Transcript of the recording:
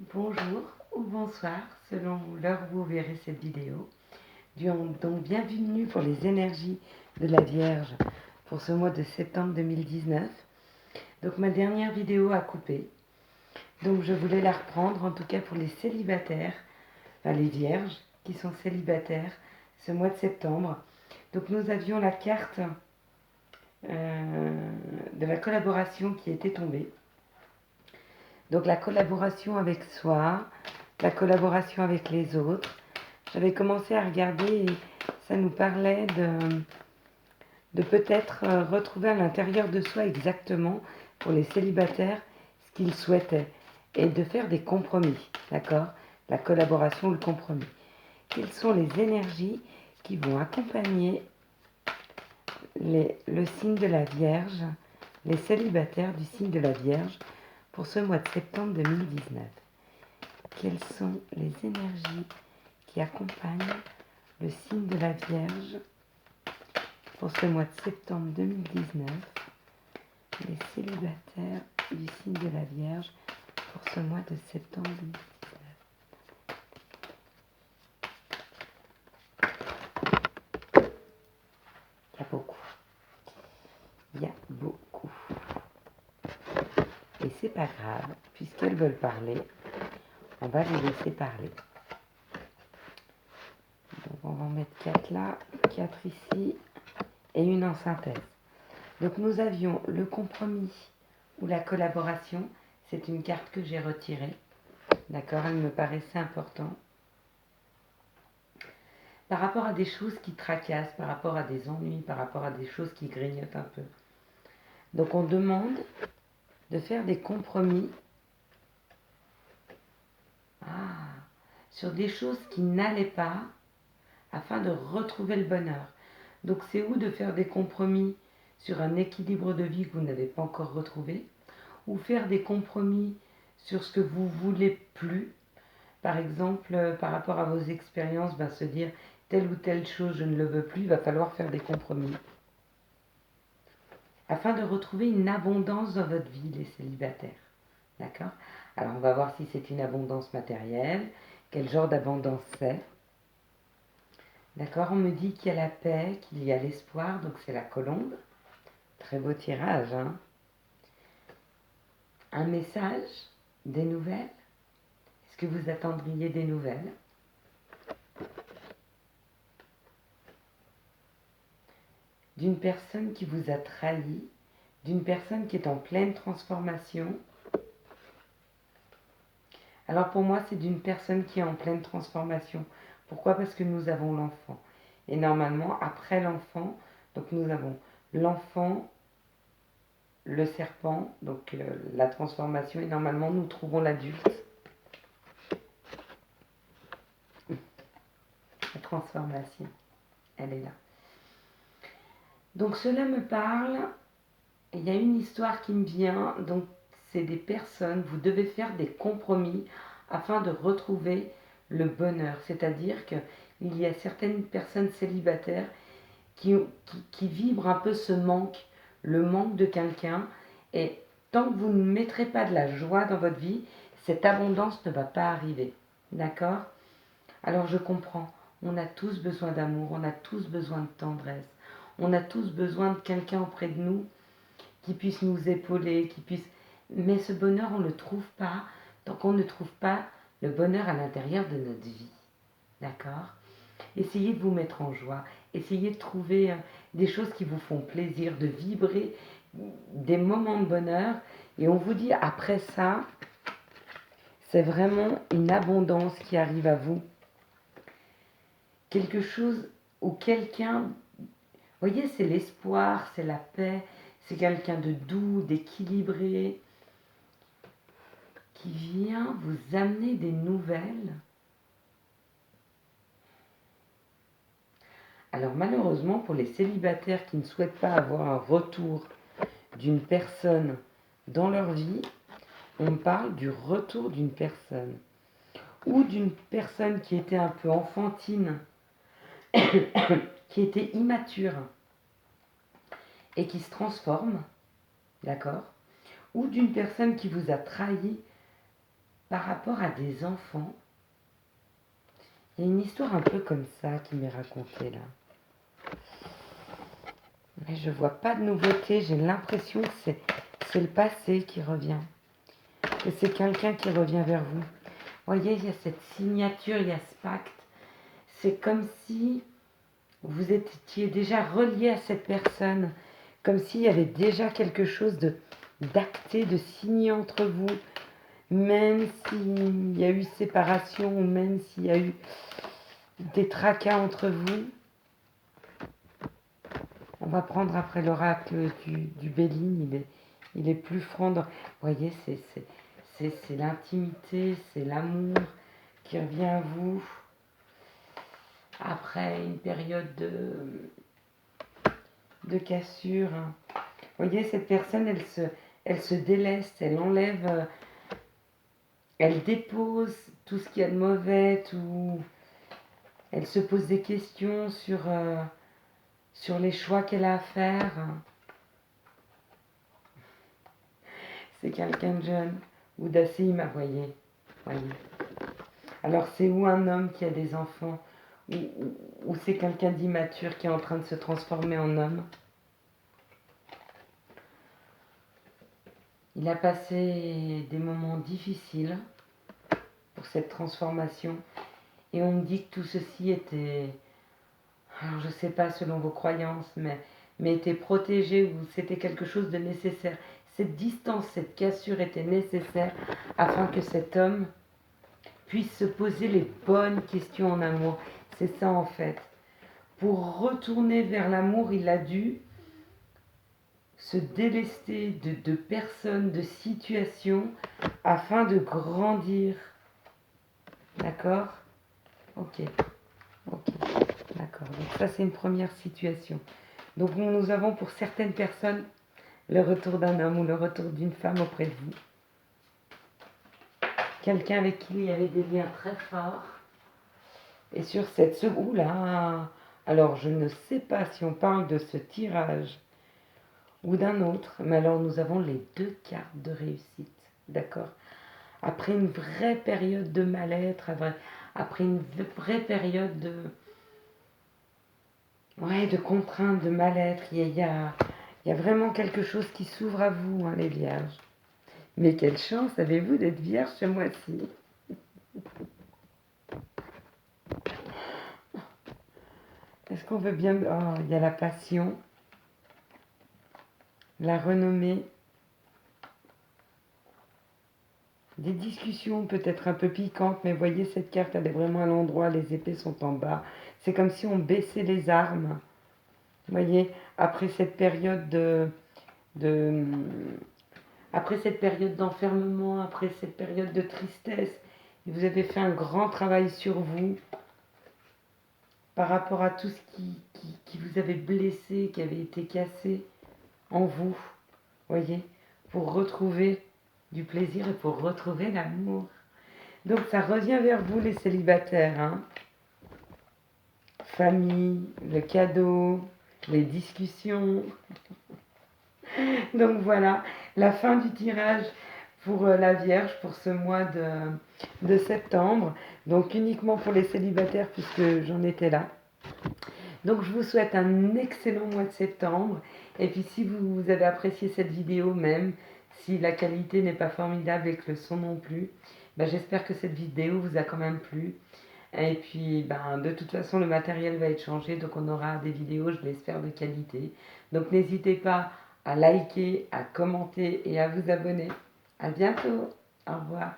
Bonjour ou bonsoir selon l'heure où vous verrez cette vidéo. Donc bienvenue pour les énergies de la Vierge pour ce mois de septembre 2019. Donc ma dernière vidéo a coupé. Donc je voulais la reprendre en tout cas pour les célibataires, enfin les Vierges qui sont célibataires ce mois de septembre. Donc nous avions la carte de la collaboration qui était tombée. Donc la collaboration avec soi, la collaboration avec les autres. J'avais commencé à regarder et ça nous parlait de peut-être retrouver à l'intérieur de soi exactement, pour les célibataires, ce qu'ils souhaitaient. Et de faire des compromis, d'accord? La collaboration ou le compromis. Quelles sont les énergies qui vont accompagner le signe de la Vierge, les célibataires du signe de la Vierge, pour ce mois de septembre 2019? Quelles sont les énergies qui accompagnent le signe de la Vierge pour ce mois de septembre 2019, les célibataires du signe de la Vierge pour ce mois de septembre 2019? Il y a beaucoup. Il y a beaucoup. Et c'est pas grave, puisqu'elles veulent parler, on va les laisser parler. Donc on va en mettre 4 là, 4 ici et une en synthèse. Donc nous avions le compromis ou la collaboration. C'est une carte que j'ai retirée. D'accord, elle me paraissait importante. Par rapport à des choses qui tracassent, par rapport à des ennuis, par rapport à des choses qui grignotent un peu. Donc on demande de faire des compromis sur des choses qui n'allaient pas afin de retrouver le bonheur. Donc c'est où de faire des compromis sur un équilibre de vie que vous n'avez pas encore retrouvé, ou faire des compromis sur ce que vous voulez plus. Par exemple, par rapport à vos expériences, se dire telle ou telle chose, je ne le veux plus, il va falloir faire des compromis. Afin de retrouver une abondance dans votre vie, les célibataires. D'accord? Alors on va voir si c'est une abondance matérielle, quel genre d'abondance c'est. D'accord? On me dit qu'il y a la paix, qu'il y a l'espoir, donc c'est la colombe. Très beau tirage, hein? Un message, des nouvelles. Est-ce que vous attendriez des nouvelles? D'une personne qui vous a trahi, d'une personne qui est en pleine transformation. Alors pour moi, c'est d'une personne qui est en pleine transformation. Pourquoi? Parce que nous avons l'enfant. Et normalement, après l'enfant, donc nous avons l'enfant, le serpent, donc la transformation, et normalement nous trouvons l'adulte. La transformation, elle est là. Donc cela me parle, il y a une histoire qui me vient, donc c'est des personnes, vous devez faire des compromis afin de retrouver le bonheur. C'est-à-dire qu'il y a certaines personnes célibataires qui vibrent un peu ce manque, le manque de quelqu'un, et tant que vous ne mettrez pas de la joie dans votre vie, cette abondance ne va pas arriver. D'accord? Alors je comprends, on a tous besoin d'amour, on a tous besoin de tendresse, on a tous besoin de quelqu'un auprès de nous qui puisse nous épauler, qui puisse... Mais ce bonheur, on ne le trouve pas tant qu'on ne trouve pas le bonheur à l'intérieur de notre vie. D'accord? Essayez de vous mettre en joie, essayez de trouver des choses qui vous font plaisir, de vibrer des moments de bonheur. Et on vous dit, après ça, c'est vraiment une abondance qui arrive à vous. Quelque chose où quelqu'un... Vous voyez, c'est l'espoir, c'est la paix, c'est quelqu'un de doux, d'équilibré, qui vient vous amener des nouvelles. Alors malheureusement, pour les célibataires qui ne souhaitent pas avoir un retour d'une personne dans leur vie, on parle du retour d'une personne. Ou d'une personne qui était un peu enfantine, qui était immature, et qui se transforme, d'accord? Ou d'une personne qui vous a trahi par rapport à des enfants, il y a une histoire un peu comme ça qui m'est racontée là. Mais je vois pas de nouveauté, j'ai l'impression que c'est le passé qui revient. Que c'est quelqu'un qui revient vers vous. Vous voyez, il y a cette signature, il y a ce pacte. C'est comme si vous étiez déjà relié à cette personne. Comme s'il y avait déjà quelque chose d'acté, de signé entre vous. Même s'il y a eu séparation, ou même s'il y a eu des tracas entre vous. On va prendre après l'oracle du Béline, il est plus franc. Vous voyez, c'est l'intimité, c'est l'amour qui revient à vous après une période de cassure. Vous voyez, cette personne, elle se déleste, elle enlève, elle dépose tout ce qu'il y a de mauvais, elle se pose des questions sur les choix qu'elle a à faire. C'est quelqu'un de jeune ou d'assez immature, voyez. Alors c'est ou un homme qui a des enfants ou c'est quelqu'un d'immature qui est en train de se transformer en homme. Il a passé des moments difficiles pour cette transformation et on me dit que tout ceci était, alors je ne sais pas selon vos croyances, mais était protégé ou c'était quelque chose de nécessaire. Cette distance, cette cassure était nécessaire afin que cet homme puisse se poser les bonnes questions en amour. C'est ça en fait. Pour retourner vers l'amour, il a dû se délester de personnes, de situations, afin de grandir. D'accord? Ok, d'accord. Donc ça, c'est une première situation. Donc nous avons pour certaines personnes le retour d'un homme ou le retour d'une femme auprès de vous. Quelqu'un avec qui il y avait des liens très forts. Et sur cette seconde... Oula! Alors, je ne sais pas si on parle de ce tirage ou d'un autre, mais alors nous avons les deux cartes de réussite. D'accord? Après une vraie période de mal-être, après une vraie période de contrainte, de mal-être, il y a vraiment quelque chose qui s'ouvre à vous, hein, les vierges. Mais quelle chance avez-vous d'être vierge ce mois-ci? Est-ce qu'on veut bien... Oh, il y a la passion, la renommée, des discussions peut-être un peu piquantes, mais voyez, cette carte, elle est vraiment à l'endroit, les épées sont en bas. C'est comme si on baissait les armes. Voyez, après cette période après cette période d'enfermement, après cette période de tristesse, vous avez fait un grand travail sur vous par rapport à tout ce qui vous avait blessé, qui avait été cassé en vous, voyez, pour retrouver du plaisir et pour retrouver l'amour. Donc ça revient vers vous les célibataires, hein. Famille, le cadeau, les discussions. Donc voilà, la fin du tirage pour la Vierge pour ce mois de septembre. Donc uniquement pour les célibataires puisque j'en étais là. Donc je vous souhaite un excellent mois de septembre. Et puis si vous avez apprécié cette vidéo, même si la qualité n'est pas formidable et que le son non plus, ben, j'espère que cette vidéo vous a quand même plu. Et puis ben, de toute façon le matériel va être changé, donc on aura des vidéos, je l'espère, de qualité. Donc n'hésitez pas à liker, à commenter et à vous abonner. À bientôt. Au revoir.